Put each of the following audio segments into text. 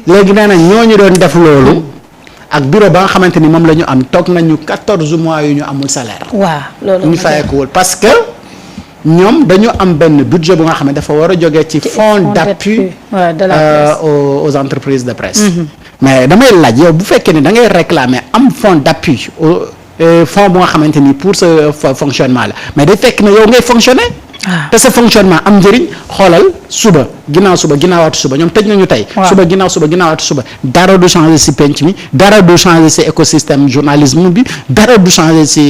léegi nee na ñooñu doon def loolu. ak bureau ba nga xamante ni moom la ñu am toog nañu 14 mois yu ñu amul salaire. waaw loolu ñu fayeekuwul parce que ñoom dañu am benn budget bu nga xam ne dafa war a jógee ci fonds d'appui aux entreprises de presse. mais damay laaj yow bu fekkee ne da ngay réclamer am fonds d'appui fonds bu nga xamante ni pour ce fonctionnement la mais day fekk ne yow ngay fonctionner. te sa fonctionnement am njëriñ xoolal suba ginnaawaatu suba ñoom tëj nañu tey. suba ginnaawaatu suba dara du changer ci penc mi dara du changer ci écosystème journalisme bi dara du changer ci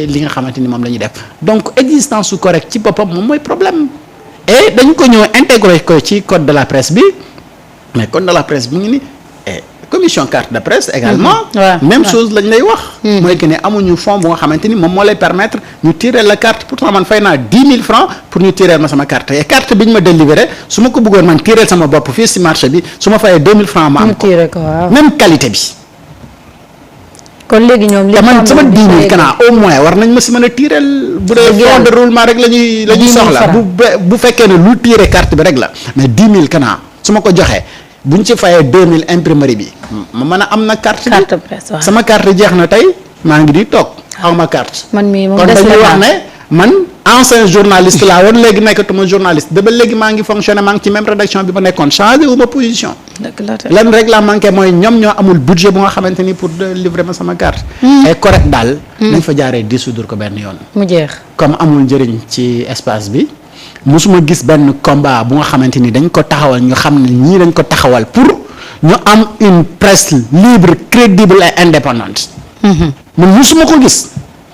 li nga xamante ni moom la ñuy def donc existence su correct ci boppam moom mooy problème. et dañ ko ñëw intégrer ko ci code de la presse bi mais code de la presse bi ngi ni commission carte de presse également. même chose lañ lay wax. mooy que ne amuñu fonds bu nga xamante ni moom moo lay permettre ñu tirer la carte pourtant man fay naa 10 000 francs pour ñu tirer ma sama carte et carte bi ñu ma délivrer su ma ko bëggoon man tirer sama bopp fii ci marché bi su ma fayee 2 000 francs ma am ko même qualité bi. kon léegi ñoom li man sama 10 000 kanaa au moins war nañ ma ci mën a tirer bu dee fond de roulement rek la ñuy soxla bu fekkee ne lu tirer carte bi rek la mais 10 000 kanaa su ma ko joxee. bu ñu ci fayee 2000 imprimerie bi ma mën a am na carte presse waaw sama carte jeex na tey maa ngi di toog xaw ma carte. man mii moom kon dañuy wax ne man ancien journaliste laa woon léegi nekkatuma journaliste ba léegi maa ngi fonctionner maa ngi ci même rédaction bi ma nekkoon changé wu ma position. lan rek la manqué mooy ñoom ñoo amul budget bu nga xamante ni pour livrer ma sama carte. et correct daal. nañ fa jaaree dissoudre ko benn yoon. mu jeex comme amul njëriñ ci espace bi. musuma gis benn combat bu nga xamante ni dañ ko taxawal ñu xam ne ñii dañ ko taxawal pour ñu am une presse libre crédible et indépendante. man musuma ko gis.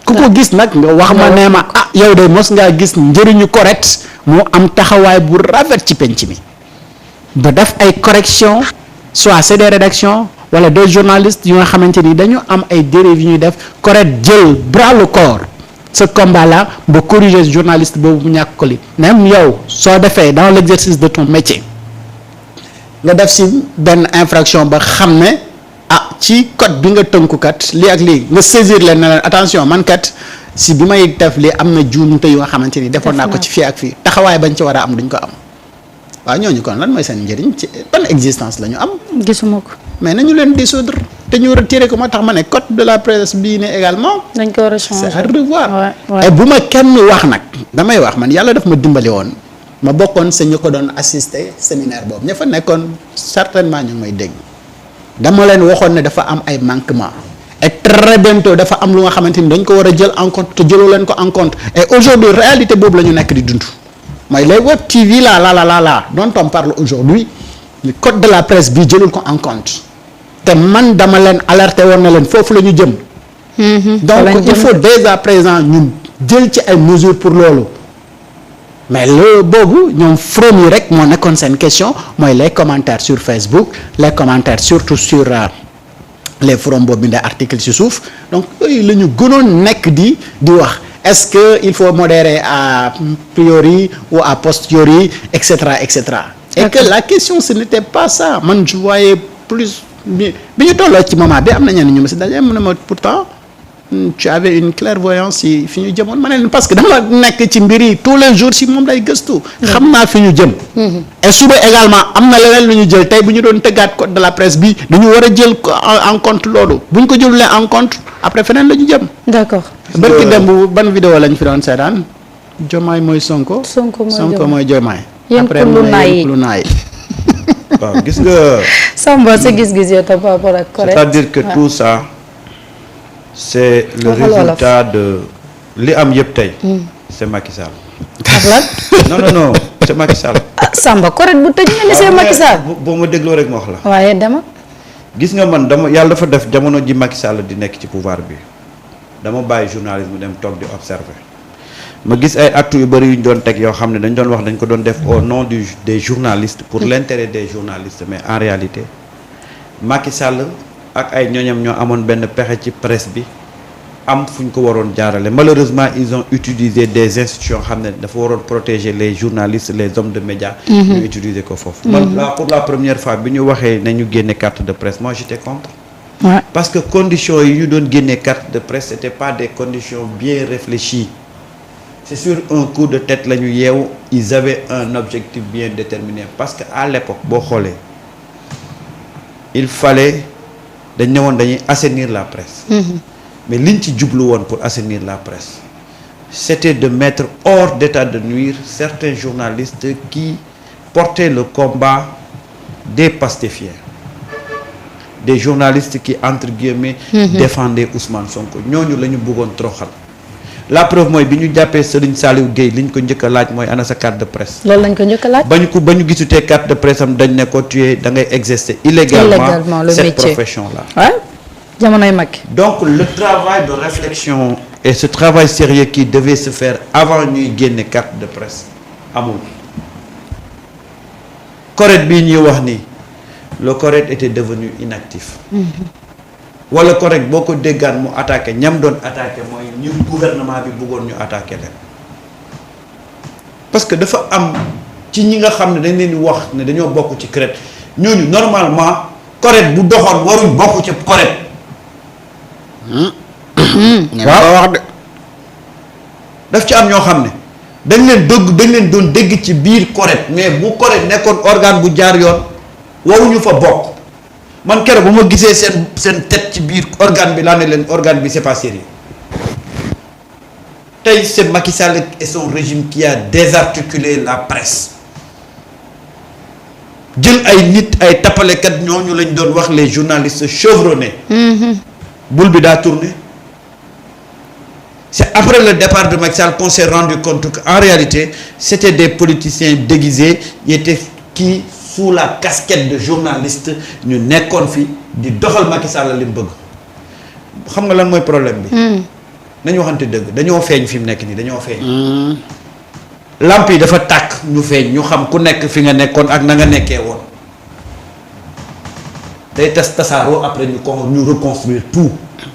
ku ko gis nag nga wax ma nee ma yow de mos ngaa gis njëriñu correct moo am taxawaay bu rafet ci penc mi ba def ay correction soit c'est des rédactions wala des journalistes yu nga xamante ni dañu am ay dérives yu ñuy def correct jël bras le corps. ce combat là ba corriger journaliste boobu bu ñàkk ko li même yow soo defee dans l'exercice de ton métier nga def ci benn infraction ba xam ne ci code bi nga tënku kat lii ak lii nga saisir leen ne leen attention man kat si bi may def lii am na juumte yu nga xamante ni defoon naa ko ci fii ak fii taxawaay bañ ci war a am duñ ko am waaw ñooñu kon lan mooy seen njëriñ ci ban existence la ñu am. gisuma ko. mais nañu leen dissoudre te ñu retiré ko moo tax ma ne code de la presse bii ne également. dañ ko war a changer c'est à revoir. et bu ma kenn wax nag damay wax man yàlla daf ma dimbali woon ma bokkoon sa ñu ko doon assister séminaire boobu ña fa nekkoon certainement ñu ngi may dégg dama leen waxoon ne dafa am ay manquements et très bientôt dafa am lu nga xamante ni dañ ko war a jël en compte te jëloo leen ko en compte et aujourd'hui réalité boobu la ñu nekk di dund mooy les web TV là dont on parle aujourd'hui le code de la presse bi jëlul ko en compte te man dama leen alerté woon na leen foofu la ñu jëm. donc il faut dès à présent ñun jël ci ay mesures pour loolu mais loolu boobu ñoom from yi rek moo nekkoon seen question mooy les commentaires sur Facebook les commentaires surtout sur les forums boobu bindee article ci suuf donc yooyu la ñu gënoon nekk di wax est-ce que il faut modérer à priori ou à posteriori et cetera et cetera. et que la question ce n'était pas ça man je voyais plus bi ñu tolloo ci moment bi am na ñenn ñu ma si daje mu ne ma pourtant tu avais une clairvoyance si fi ñu jëmoon ma ne leen parce que dama nekk ci mbir yi tous les jours si moom lay gëstu. xam naa fi ñu jëm. et suba également am na leneen lu ñu jël tey bu ñu doon tëggaat code de la presse bi dañu war a jël en compte loolu bu ñu ko jëlulee en compte après feneen la ñu jëm. d'accord. barki démb ban vidéo lañ fi doon seetaan Diomaye mooy Sonko. Sonko mooy Diomaye. après mu ne lu naay. waaw gis nga. Samba sa gis-gis yow par rapport ak correct. c'est-à-dire que tout ça c'est le résultat de li am yëpp tey. c'est Macky Sall. ak lan. non c'est Macky Sall. Samba correct bu tëj nga ni c'est Macky Sall. boo ma dégloo rek ma wax la. waaye dama. gis nga man yàlla dafa def jamono ji Macky Sall di nekk ci pouvoir bi dama bàyyi journalisme dem toog di observer ma gis ay actes yu bëri yu ñu doon teg yoo xam ne dañ doon wax dañ ko doon def au nom des journalistes pour l'intérêt des journalistes mais en réalité Macky Sall ak ay ñoñam ñoo amoon benn pexe ci presse bi am fu ñu ko waroon jaarale malheureusement ils ont utilisé des institutions xam ne dafa waroon protéger les journalistes les hommes de médias. ñu utiliser ko foofu. man là pour la première fois bi ñu waxee nañu génne carte de presse moi j'étais contre. Ouais. Parce que conditions yi ñu doon génne carte de presse c'était pas des conditions bien réfléchies. C'est sur un coup de tête la ñu yeewu ils avaient un objectif bien déterminé parce que à l'époque boo xoolee il fallait dañ ne woon dañuy assainir la presse. mais liñ ci jublu woon pour assainir la presse c'était de mettre hors d'état de nuire certains journalistes qui portaient le combat des pastéfiens, des journalistes qui entre guillemets défendaient Ousmane Sonko ñooñu la ñu bëggoon toroxal. La preuve mooy bi ñu jàppee Serigne Saliou Gueye liñ ko njëkk a laaj mooy ana sa carte de presse. loolu lañ ko njëkk a laaj. ba ñu gisutee carte de presse am dañ ne ko da ngay exercer illégalement cette profession là. Ouais. jamonoy Macky. Donc le travail de réflexion et ce travail sérieux qui devait se faire avant ñuy génne carte de presse amul. CORED bii ñuy wax ni le CORED était devenu inactif. wala CORED boo ko déggaan mu attaqué ñam doon attaqué mooy ñu gouvernement bi bëggoon ñu attaqué leen. parce que dafa am ci ñi nga xam ne dañ leen di wax ne dañoo bokk ci CRED ñooñu normalement CORED bu doxoon waruñ bokk ci CORED. waaw wax de daf ci am ñoo xam ne dañ leen doon dégg ci biir CORED mais bu CORED nekkoon organe bu jaar yoon waruñu fa bokk man keroog bu ma gisee seen tête ci biir organe bi laa ne leen organe bi c'est pas sérieux tey c'est Macky Sall et son régime qui a désarticulé la presse jël ay nit ay tappalekat ñooñu lañ doon wax les journalistes chevronnés. boule bi daa tourné. C'est après le départ de Macky Sall qu'on s'est rendu compte qu'en réalité c'était des politiciens déguisés qui sous la casquette de journaliste ñu nekkoon fi di doxal Macky Sall li mu bëgg xam nga lan mooy problème bi. nañu waxante dëgg dañoo feeñ fi mu nekk nii dañoo feeñ. lamp yi dafa tàkk ñu feeñ ñu xam ku nekk fi nga nekkoon ak na nga nekkee woon day tasaaroo après ñu reconstruire tout.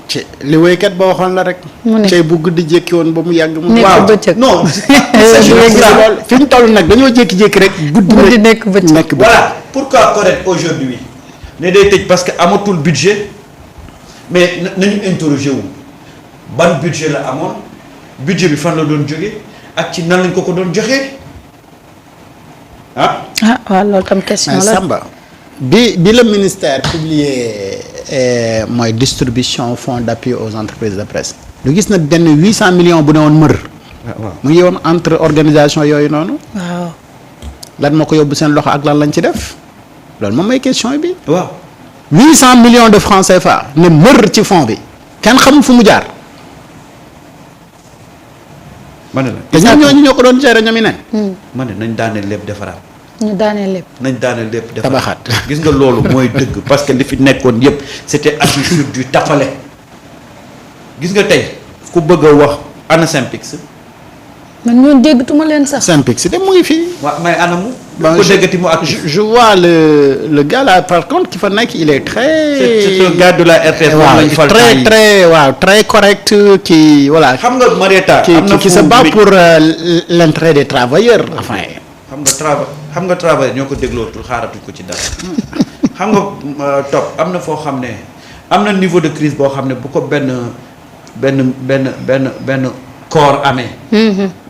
ci li woykat ba waxoon la rek. mu ne cey bu guddi jékki woon ba mu yàgg. mu nekk bëccëg non. fi ñu toll nag dañoo jékki-jékki rek. guddi nekk bëccëg voilà pourquoi CORED aujourd'hui ne day tëj parce que amatul budget mais nañu interroger wu ban budget la amoon budget bi fan la doon jóge ak ci nan lañ ko doon joxee ah. waaw loolu tam question la. Samba bi le ministère publié mooy distribution fonds d'appui aux entreprises de presse lu gis nag benn 800 millions bu ne woon mër. waaw mu ngi woon entre organisation yooyu noonu. waaw. lan moo ko yóbbu seen loxo ak lan lañ ci def loolu moom mooy question bi. waaw 800 millions de francs CFA ne mër ci fonds bi kenn xamul fu mu jaar. ma ne la te ñooñu ñoo ko doon gérer ñoom i ne. ma ne nañ daaneel lépp defaraat. ñu daaneel lépp. nañ daaneel lépp defaraat tabaxaat. gis nga loolu mooy dëgg parce que li fi nekkoon yépp c'était assis sur du tappale gis nga tey ku bëgg a wax ana Synpics. man ñoo déggatuma leen sax. Synpics de mu ngi fii. waaw mais anamu. Bon, ko déggati mu ak. je vois le gars là par contre ki fa nekk il est très. c'est un gars de la RTS. waaw lañ fal très très waaw très correct qui voilà. xam nga Marietta am na qui se bat pour l'intérêt des travailleurs enfin. xam nga travail ñoo ko déglootul xaaratuñ ko ci dara xam nga topp am na foo xam ne am na niveau de crise boo xam ne bu ko benn corps amee.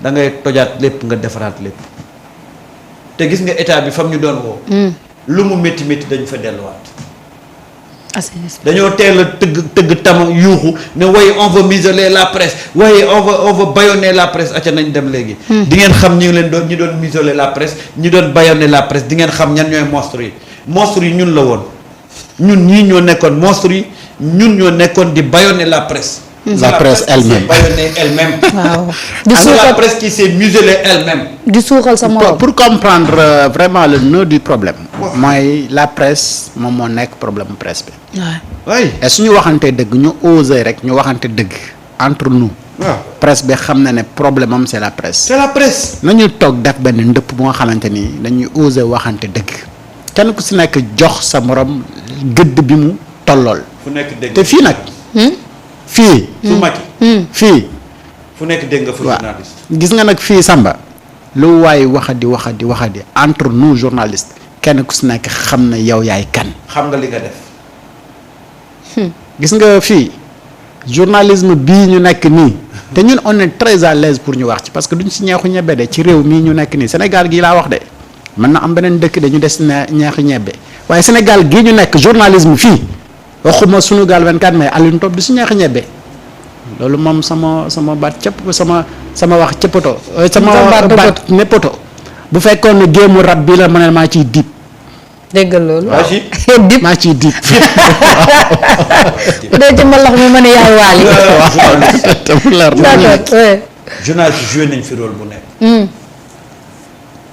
da ngay tojaat lépp nga defaraat lépp. te gis nga état bi fam ñu doon woo. lu mu métti dañu fa delluwaat. dañoo teel a tëgg tama yuuxu ne waaye on veut museler la presse waaye on veut bâillonner la presse acca nañ dem léegi. di ngeen xam ñi doon museler la presse ñi doon bâillonner la presse di ngeen xam ñan ñooy monstre yi ñun la woon ñun ñii ñoo nekkoon monstre yi ñun ñoo nekkoon di bâillonner la presse. la presse elle-même bâillonner elle-même. waaw di la presse qui s'est muselée elle-même. di suuxal sa morom pour comprendre vraiment le nœud du problème. mooy la presse moom moo nekk problème presse bi. waaw. et suñu waxantee dëgg ñu oser rek ñu waxante dëgg entre nous. waaw presse bi xam na ne problème am c'est la presse. c'est la presse. nañu toog def benn ndëpp bu nga xamante ni dañuy oser waxante dëgg kenn ku si nekk jox sa morom gëdd bi mu tollool. fu nekk dégg te fii nag. fii. fu Macky. fii. fu nekk dégg nga fa journaliste. gis nga nag fii Samba. lu waay waxadi entre nous journalistes kenn ku si nekk xam na yow yaay kan. xam nga li nga def. gis nga fii journalisme bii ñu nekk nii. te ñun on est très à l'aise pour ñu wax ci parce que duñ si ñeexu ñebe de ci réew mii ñu nekk nii Sénégal gii laa wax de mën na am beneen dëkk de ñu des ñeexu ñebe waaye Sénégal gii ñu nekk journalisme fii waxuma Sunugal 24 mais Alioune Top du si ñaax ñebe loolu moom sama baat cëpp sama wax cëppato sama baat néppato bu fekkoon ne géemu rab bi la ma ne maa ciy diib. déggal loolu. waa ci dip maa ciy diib. bu dee ci mbalax mi ma ne yaay waali. d'accord. journaliste joué nañ fi rôle bu nekk.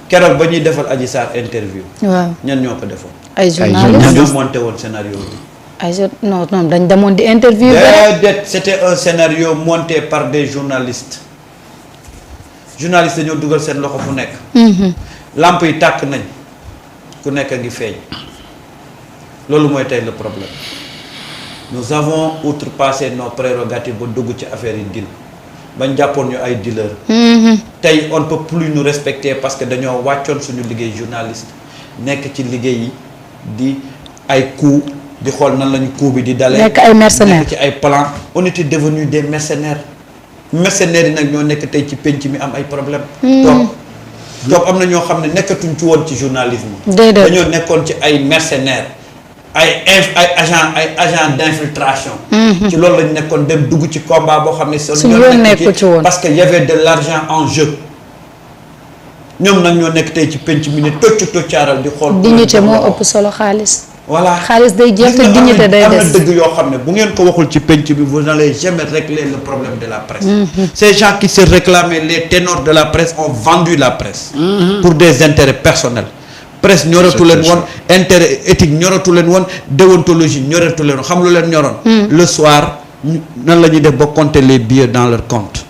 keroog ba ñuy defal Adji Sarr interview. waaw ñan ñoo ko defoon. ay journalistes ñoo monté woon scénario bi. non dañ demoon di interview. déedéet c'était un scénario monté par des journalistes. journalistes dañoo dugal seen loxo fu nekk. lamp yi tàkk nañ ku nekk a ngi feeñ. loolu mooy tey le problème nous avons outrepassé nos prérogatives ba dugg ci affaire yi deal bañ jàppoon ñu ay dealer. tey on ne peut plus nous respecter parce que dañoo wàccoon suñu liggéey journaliste nekk ci liggéey yi di ay coup di xool nan lañu coup bi di dalee. nekk ay mercenaires nekk ci ay plan on était devenus des mercenaires yi nag ñoo nekk tey ci penc mi am ay problème donc am na ñoo xam ne nekkatuñ ci woon ci journalisme. déedéet dañoo nekkoon ci ay mercenaires ay agent d'infiltration. ci loolu lañ nekkoon dem dugg ci combat boo xam ne. suñu yoon nekku ci woon parce que y avait de l'argent en jeu. ñoom nag ñoo nekk tey ci penc mi ne toccaaral di xool. dignité moo ëpp solo xaalis. voilà xaalis day jeex te dignité day des. am na dëgg yoo xam ne bu ngeen ko waxul ci penc bi vous n'allez jamais régler le problème de la presse. Ces gens qui se réclamaient les ténors de la presse ont vendu la presse. Pour des intérêts personnels. presse ñoratu leen woon intérêt éthique ñoratu leen woon déontologie ñoratu leen woon xam lu leen ñoroon. Le soir nan la ñuy def ba compter les billets dans leur compte.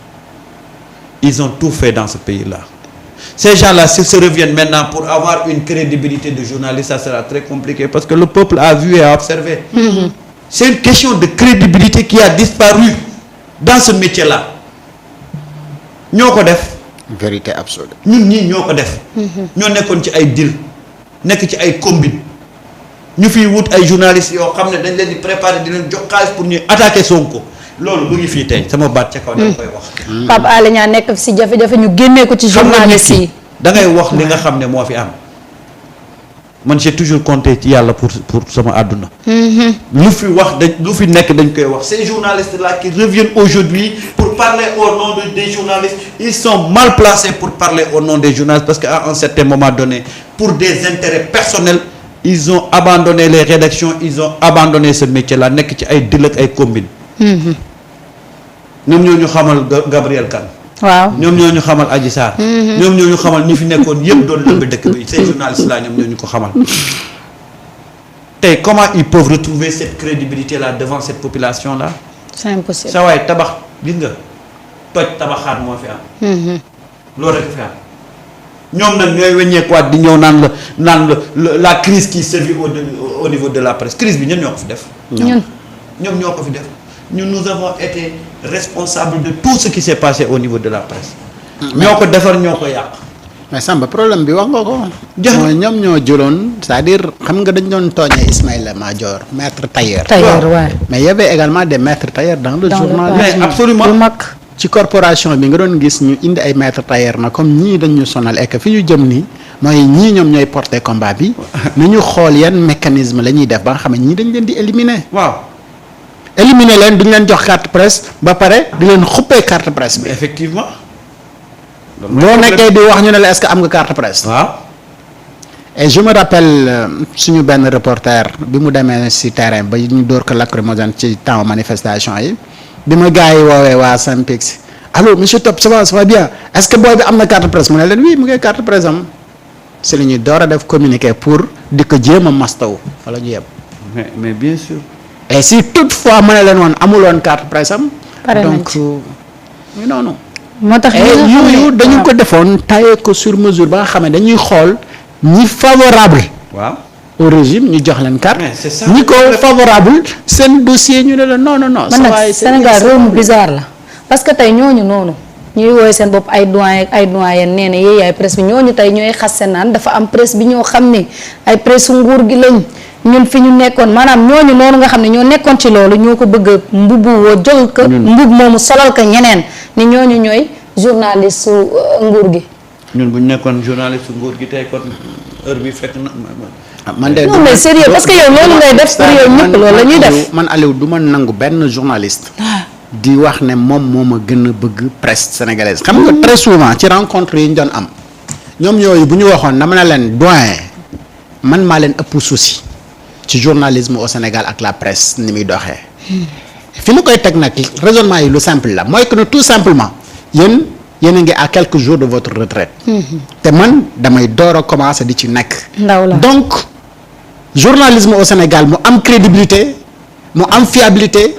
Ils ont tout fait dans ce pays-là. Ces gens-là, s'ils se reviennent maintenant pour avoir une crédibilité de journaliste, ça sera très compliqué parce que le peuple a vu et a observé. C'est une question de crédibilité qui a disparu dans ce métier-là. ñoo ko def. vérité absolue. ñun ñii ñoo ko def. ñoo nekkoon ci ay deal nekk ci ay combine ñu fiy wut ay journalistes yoo xam ne dañ leen di préparer di leen jox xaalis pour ñuy attaquer Sonko. loolu mu ngi fii tey sama baat ca kaw da koy wax. Pape Alé Niang nekk si jafe-jafe ñu génnee ko ci journaliste yi. da ngay wax li nga xam ne moo fi am man j'ai toujours compté ci yàlla pour sama àdduna. lu fi wax lu fi nekk dañ koy wax ces journalistes là qui reviennent aujourd'hui pour parler au nom des journalistes ils sont mal placés pour parler au nom des journalistes parce que à un certain moment donné pour des intérêts personnels ils ont abandonné les rédactions ils ont abandonné ce métier là nekk ci ay deal ak ay combine. ñoom ñoo ñu xamal Gabriel Kane. waaw ñoom ñoo ñu xamal Adji Sarr. ñoom ñoo ñu xamal ñi fi nekkoon yëpp doon lëmb dëkk bi ces journalistes là ñoom ñoo ñu ko xamal. tey comment ils peuvent retrouver cette crédibilité là devant cette population là. c'est impossible. sa waay tabax gis nga toj tabaxaat moo fi am. loolu rek fi am. ñoom nag ñooy weññeekuwaat di ñëw naan la crise qui sévit au niveau de la presse crise bi ñun ñoo ko fi def. ñoom ñoo ko fi def. nous avons été responsables de tout ce qui s'est passé au niveau de la presse. ñoo ko defar ñoo ko yàq. mais Samba problème bi wax nga ko. mooy ñoom ñoo jëloon c'est-à-dire xam nga dañ doon tooñee Ismaïla Madior maître tailleur. waaw mais y avait également des maîtres tailleurs dans le journalisme. mais absolument mag. ci corporation bi nga doon gis ñu indi ay maîtres tailleurs na comme ñii dañ ñu sonal et que fi ñu jëm nii mooy ñii ñoom ñooy porter combat bi. ni ñu xool yan mécanisme la ñuy def ba nga xam ne ñii dañ leen di éliminer. waaw. éliminer leen duñ leen jox carte presse ba pare di leen xuppee carte presse bi. effectivement. boo nekkee di wax ñu ne la est-ce que am nga carte presse. waaw. et je me rappelle suñu benn reporter bi mu demee ci terrain ba ñu dóor ko lacrymogène ci temps manifestation yi bi ma gars yi woowee waa Saint-Pix allô monsieur Top ça va bien est-ce que booy bi am na carte presse mu ne leen oui mu ngi carte presse am si la ñuy door a def communiqué pour di ko jéem a mastaw fa la ñu yem. mais bien sûr. et si toutefois ma ne leen woon amuloon carte presse am. donc ñu noonu. moo tax yooyu dañu ko defoon taillé ko sur mesure ba nga xam ne dañuy xool ñi favorable. waaw. au régime ñu jox leen carte. c'est ça ñi ko favorable seen dossier ñu ne la non. man nag Sénégal réew mu bizarre la parce que tey ñooñu noonu ñuy woowee seen bopp ay doyen ay doyen nee na yéen yaay presse bi ñooñu tey ñooy xasse naan dafa am presse bi ñoo xam ne ay presse nguur gi lañ. ñun fi ñu nekkoon maanaam ñooñu noonu nga xam ne ñoo nekkoon ci loolu ñoo ko bëgg a mbubu woo jël ko mbub moomu solal ko ñeneen ni ñooñu ñooy journaliste nguur gi. ñun bu ñu nekkoon journaliste nguur gi tey kon heure bi fekk na man de non mais sérieux parce que yow loolu ngay def pour yow ñëpp loolu la ñuy def. man Aliou du ma nangu benn journaliste. di wax ne moom moo ma gën a bëgg presse sénégalaise. xam nga très souvent ci rencontre yi ñu doon am ñoom yooyu bu ñu waxoon dama ne leen doyen man maa leen ëpp souci ci journalisme au Sénégal ak la presse ni muy doxee. fi ma koy teg nag raisonnement yi lu simple la mooy que ne tout simplement yéen a ngi à quelques jours de votre retraite. te man damay door a commencer di ci nekk. ndaw la donc journalisme au Sénégal mu am crédibilité mu am fiabilité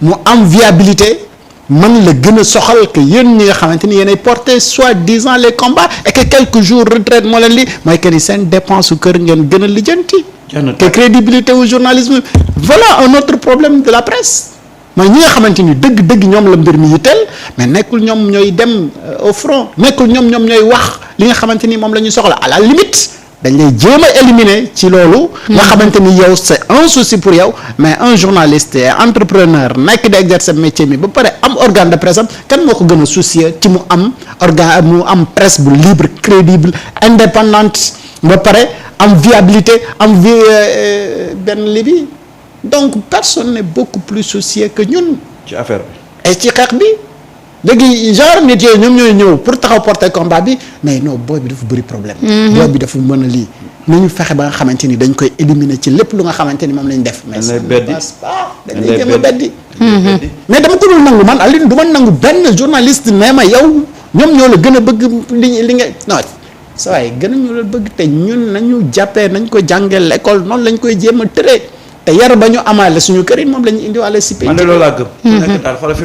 mu am viabilité man la gën a soxal que yéen ñi nga xamante ni yéenay porter soi-disant les combats et que quelques jours retraite moo leen li mooy que ni seen dépense su kër ngeen gën a lijjanti. que crédibilité au journalisme voilà un autre problème de la presse. mooy ñi nga xamante ni dëgg-dëgg ñoom la mbir mi yitteel mais nekkul ñoom ñooy dem au front nekkul ñoom ñooy wax li nga xamante ni moom la ñuy soxla à la limite dañ lay jéem a éliminer ci loolu. nga xamante ni yow c'est un souci pour yow mais un journaliste et entrepreneur nekk di exercer métier mi ba pare am organe de presse am kan moo ko gën a soucieux ci mu am presse bu libre crédible indépendante ba pare am viabilité am benn li bi. donc personne n'est beaucoup plus soucieux que ñun. ci affaire bi. et ci xeex bi léegi genre nit yooyu ñoom ñooy ñëw pour taxaw porter combat bi mais non booy bi dafa bëri problème. booy bi dafa mën a lii nañu fexe ba nga xamante ni dañ koy éliminer ci lépp lu nga xamante ni moom lañ def. mais ça ne passe pas dañ lay jéem a beddi. mais dama ko dul nangu man Alioune du ma nangu benn journaliste nee ma yow ñoom ñoo la gën a bëgg li nga non saa waay gën a ñu la bëgg te ñun nañu jàppee nañ ko jàngee l'école noonu lañ koy jéem a tëree. te yar ba ñu amaale suñu kër yi moom la ñu indiwaale si. man de loolu laa gëm. nekk daal xoolal fi